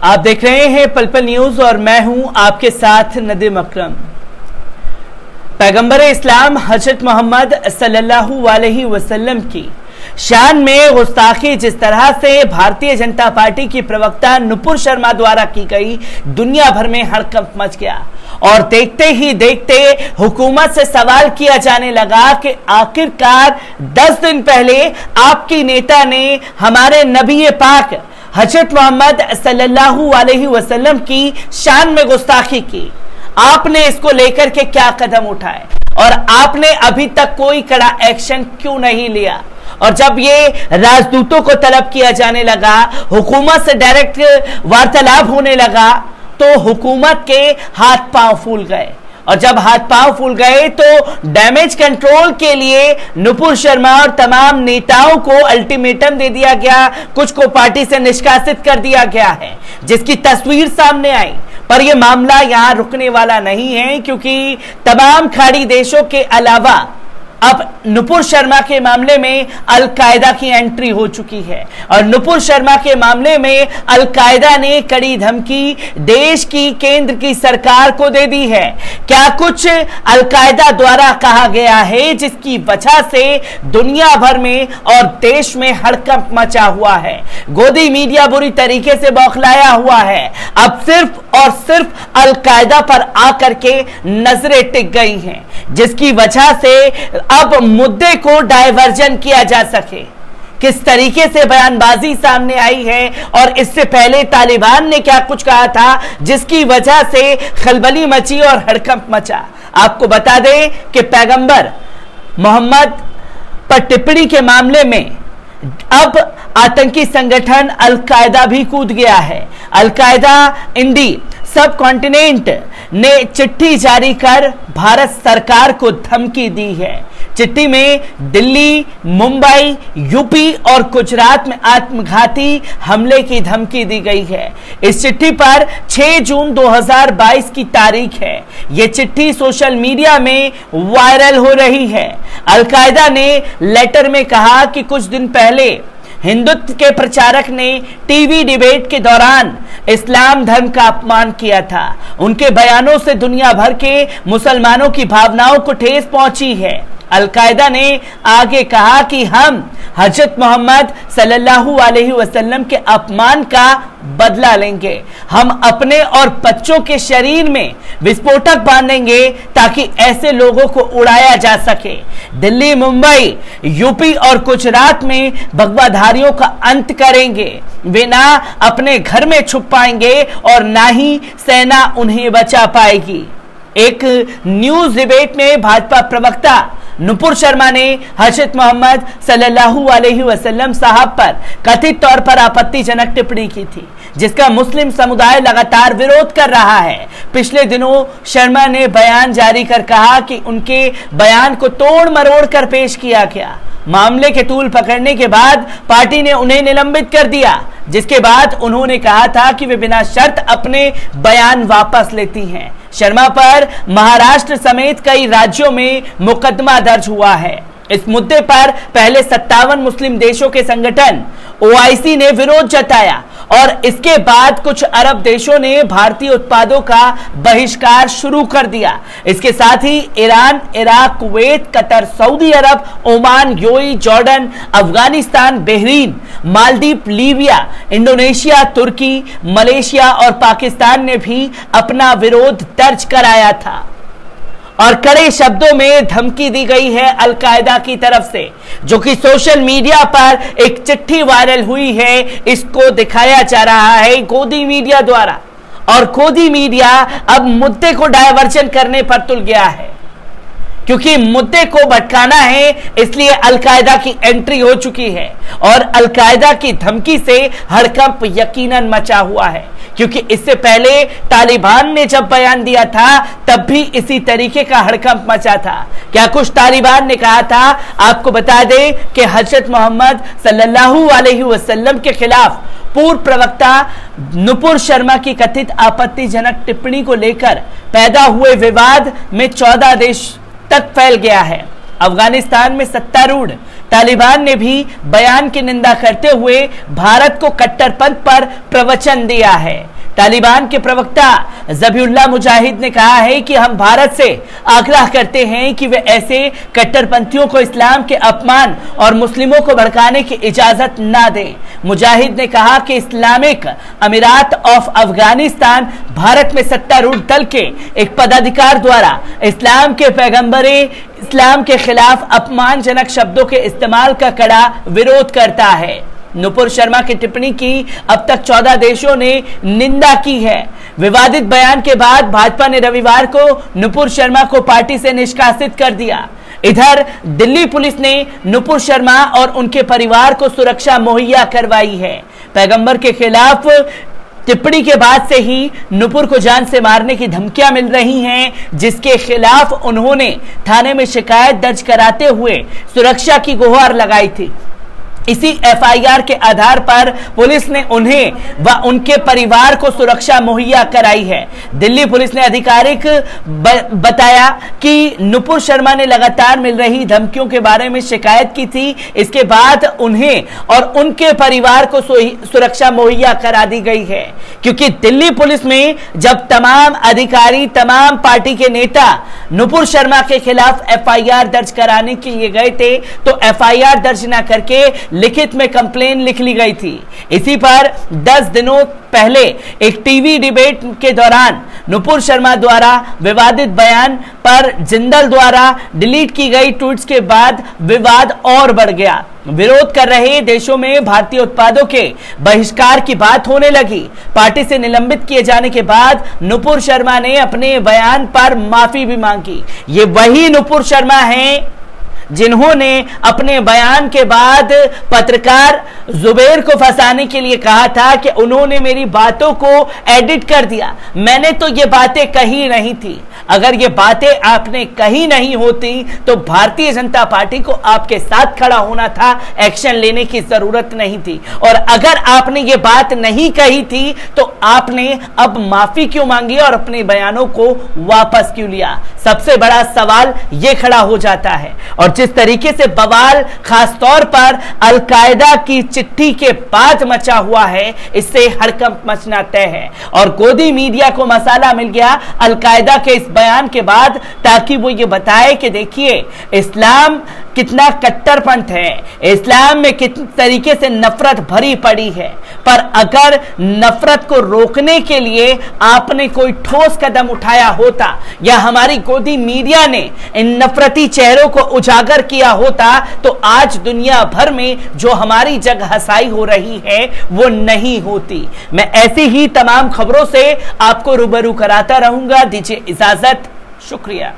आप देख रहे हैं पल पल न्यूज और मैं हूं आपके साथ नदीम अकरम। पैगंबर इस्लाम हजरत मोहम्मद सल्लल्लाहु अलैहि वसल्लम की शान में गुस्ताखी जिस तरह से भारतीय जनता पार्टी की प्रवक्ता नुपुर शर्मा द्वारा की गई, दुनिया भर में हड़कंप मच गया और देखते ही देखते हुकूमत से सवाल किया जाने लगा कि आखिरकार 10 दिन पहले आपकी नेता ने हमारे नबी पाक हजरत मोहम्मद सल्लल्लाहु अलैहि वसल्लम की शान में गुस्ताखी की, आपने इसको लेकर के क्या कदम उठाए और आपने अभी तक कोई कड़ा एक्शन क्यों नहीं लिया। और जब ये राजदूतों को तलब किया जाने लगा, हुकूमत से डायरेक्ट वार्तालाप होने लगा, तो हुकूमत के हाथ पांव फूल गए और जब हाथ पांव फूल गए तो डैमेज कंट्रोल के लिए नुपुर शर्मा और तमाम नेताओं को अल्टीमेटम दे दिया गया, कुछ को पार्टी से निष्कासित कर दिया गया है, जिसकी तस्वीर सामने आई। पर यह मामला यहां रुकने वाला नहीं है, क्योंकि तमाम खाड़ी देशों के अलावा अब नुपुर शर्मा के मामले में अल-कायदा की एंट्री हो चुकी है और नुपुर शर्मा के मामले में अल-कायदा ने कड़ी धमकी देश की केंद्र की सरकार को दे दी है। क्या कुछ अल-कायदा द्वारा कहा गया है जिसकी वजह से दुनिया भर में और देश में हड़कंप मचा हुआ है। गोदी मीडिया बुरी तरीके से बौखलाया हुआ है। अब सिर्फ और सिर्फ अल-कायदा पर आकर के नजरें टिक गई हैं, जिसकी वजह से अब मुद्दे को डायवर्जन किया जा सके। किस तरीके से बयानबाजी सामने आई है और इससे पहले तालिबान ने क्या कुछ कहा था जिसकी वजह से खलबली मची और हड़कंप मचा। आपको बता दें कि पैगंबर मोहम्मद पर टिप्पणी के मामले में अब आतंकी संगठन अल-कायदा भी कूद गया है। अल-कायदा इंडी सब कॉन्टिनेंट ने चिट्ठी जारी कर भारत सरकार को धमकी दी है। चिट्ठी में दिल्ली, मुंबई, यूपी और गुजरात में आत्मघाती हमले की धमकी दी गई है। इस चिट्ठी पर 6 जून 2022 की तारीख है। यह चिट्ठी सोशल मीडिया में वायरल हो रही है। अल-कायदा ने लेटर में कहा कि कुछ दिन पहले हिंदुत्व के प्रचारक ने टीवी डिबेट के दौरान इस्लाम धर्म का अपमान किया था। उनके बयानों से दुनिया भर के मुसलमानों की भावनाओं को ठेस पहुंची है। अल-कायदा ने आगे कहा कि हम हजरत मोहम्मद सल्लल्लाहु अलैहि वसल्लम के अपमान का बदला लेंगे। हम अपने और बच्चों के शरीर में विस्फोटक बांधेंगे ताकि ऐसे लोगों को उड़ाया जा सके। दिल्ली, मुंबई, यूपी और गुजरात में भगवाधारियों का अंत करेंगे। वे ना अपने घर में छुप पाएंगे और ना ही सेना उन्हें बचा पाएगी। एक न्यूज डिबेट में भाजपा प्रवक्ता नुपुर शर्मा ने हजरत मोहम्मद सल्लल्लाहु अलैहि वसल्लम साहब पर कथित तौर पर आपत्तिजनक टिप्पणी की थी, जिसका मुस्लिम समुदाय लगातार विरोध कर रहा है। पिछले दिनों शर्मा ने बयान जारी कर कहा कि उनके बयान को तोड़ मरोड़ कर पेश किया गया। मामले के तूल पकड़ने के बाद पार्टी ने उन्हें निलंबित कर दिया, जिसके बाद उन्होंने कहा था कि वे बिना शर्त अपने बयान वापस लेती हैं। शर्मा पर महाराष्ट्र समेत कई राज्यों में मुकदमा दर्ज हुआ है। इस मुद्दे पर पहले 57 मुस्लिम देशों के संगठन OIC ने विरोध जताया और इसके बाद कुछ अरब देशों ने भारतीय उत्पादों का बहिष्कार शुरू कर दिया। इसके साथ ही Iran, Iraq, Kuwait, Qatar, Saudi Arabia, Oman, UAE, Jordan, Afghanistan, Bahrain, Maldives, Libya, Indonesia, Turkey, Malaysia और पाकिस्तान ने भी अपना विरोध दर्ज कराया था और कड़े शब्दों में धमकी दी गई है अल-कायदा की तरफ से, जो कि सोशल मीडिया पर एक चिट्ठी वायरल हुई है। इसको दिखाया जा रहा है गोदी मीडिया द्वारा और गोदी मीडिया अब मुद्दे को डायवर्जन करने पर तुल गया है, क्योंकि मुद्दे को भटकाना है। इसलिए अल-कायदा की एंट्री हो चुकी है और अल-कायदा की धमकी से हड़कंप यकीनन मचा हुआ है, क्योंकि इससे पहले तालिबान ने जब बयान दिया था तब भी इसी तरीके का हड़कंप मचा था। क्या कुछ तालिबान ने कहा था, आपको बता दें कि हजरत मोहम्मद सल्लल्लाहु अलैहि वसल्लम के खिलाफ पूर्व प्रवक्ता नुपुर शर्मा की कथित आपत्तिजनक टिप्पणी को लेकर पैदा हुए विवाद में 14 देश तक फैल गया है। अफगानिस्तान में सत्तारूढ़ तालिबान ने भी बयान की निंदा करते हुए भारत को कट्टरपंथ पर प्रवचन दिया है। तालिबान के प्रवक्ता ज़बीहुल्लाह मुजाहिद ने कहा है कि हम भारत से आग्रह करते हैं कि वे ऐसे कट्टरपंथियों को इस्लाम के अपमान और मुस्लिमों को भड़काने की इजाजत ना दें। मुजाहिद ने कहा कि इस्लामिक अमीरात ऑफ अफगानिस्तान भारत में सत्तारूढ़ दल के एक पदाधिकार द्वारा इस्लाम के पैगंबरे इस्लाम के खिलाफ अपमानजनक शब्दों के इस्तेमाल का कड़ा विरोध करता है। नुपुर शर्मा की टिप्पणी की अब तक 14 देशों ने निंदा की है। विवादित बयान के बाद भाजपा ने रविवार को नुपुर शर्मा को पार्टी से निष्कासित कर दिया। इधर दिल्ली पुलिस ने नुपुर शर्मा और उनके परिवार को सुरक्षा मुहैया करवाई है। पैगंबर के खिलाफ टिप्पणी के बाद से ही नुपुर को जान से मारने की धमकियां मिल रही हैं, जिसके खिलाफ उन्होंने थाने में शिकायत दर्ज कराते हुए सुरक्षा की गुहार लगाई थी। इसी एफआईआर के आधार पर पुलिस ने उन्हें व उनके परिवार को सुरक्षा मुहैया कराई है। दिल्ली पुलिस ने आधिकारिक बताया कि नुपुर शर्मा ने लगातार मिल रही धमकियों के बारे में शिकायत की थी। इसके बाद उन्हें और उनके परिवार को सुरक्षा मुहैया करा दी गई है, क्योंकि दिल्ली पुलिस में जब तमाम अधिकारी, तमाम पार्टी के नेता नुपुर शर्मा के खिलाफ एफआईआर दर्ज कराने के लिए गए थे, तो एफआईआर दर्ज न करके लिखित में कंप्लेन लिख ली गई थी। इसी पर 10 दिनों पहले एक टीवी डिबेट के दौरान नुपुर शर्मा द्वारा विवादित बयान पर जिंदल द्वारा डिलीट की गई ट्वीट्स के बाद विवाद और बढ़ गया। विरोध कर रहे देशों में भारतीय उत्पादों के बहिष्कार की बात होने लगी। पार्टी से निलंबित किए जाने के बाद नुपुर शर्मा ने अपने बयान पर माफी भी मांगी। ये वही नुपुर शर्मा हैं जिन्होंने अपने बयान के बाद पत्रकार जुबैर को फंसाने के लिए कहा था कि उन्होंने मेरी बातों को एडिट कर दिया, मैंने तो ये बातें कही नहीं थी। अगर ये बातें आपने कही नहीं होती तो भारतीय जनता पार्टी को आपके साथ खड़ा होना था, एक्शन लेने की जरूरत नहीं थी। और अगर आपने ये बात नहीं कही थी तो आपने अब माफी क्यों मांगी और अपने बयानों को वापस क्यों लिया? सबसे बड़ा सवाल ये खड़ा हो जाता है। और जिस तरीके से बवाल खासतौर पर अलकायदा की चिट्ठी के बाद मचा हुआ है, इससे हड़कंप मचना तय है। और गोदी मीडिया को मसाला मिल गया अलकायदा के इस बयान के बाद, ताकि वो ये बताए कि देखिए इस्लाम कितना कट्टरपंथ है, इस्लाम में किस तरीके से नफरत भरी पड़ी है। पर अगर नफरत को रोकने के लिए आपने कोई ठोस कदम उठाया होता या हमारी गोदी मीडिया ने इन नफरती चेहरों को उजागर किया होता, तो आज दुनिया भर में जो हमारी जग हसाई हो रही है वो नहीं होती। मैं ऐसी ही तमाम खबरों से आपको रूबरू कराता रहूंगा। दीजिए इजाजत, शुक्रिया।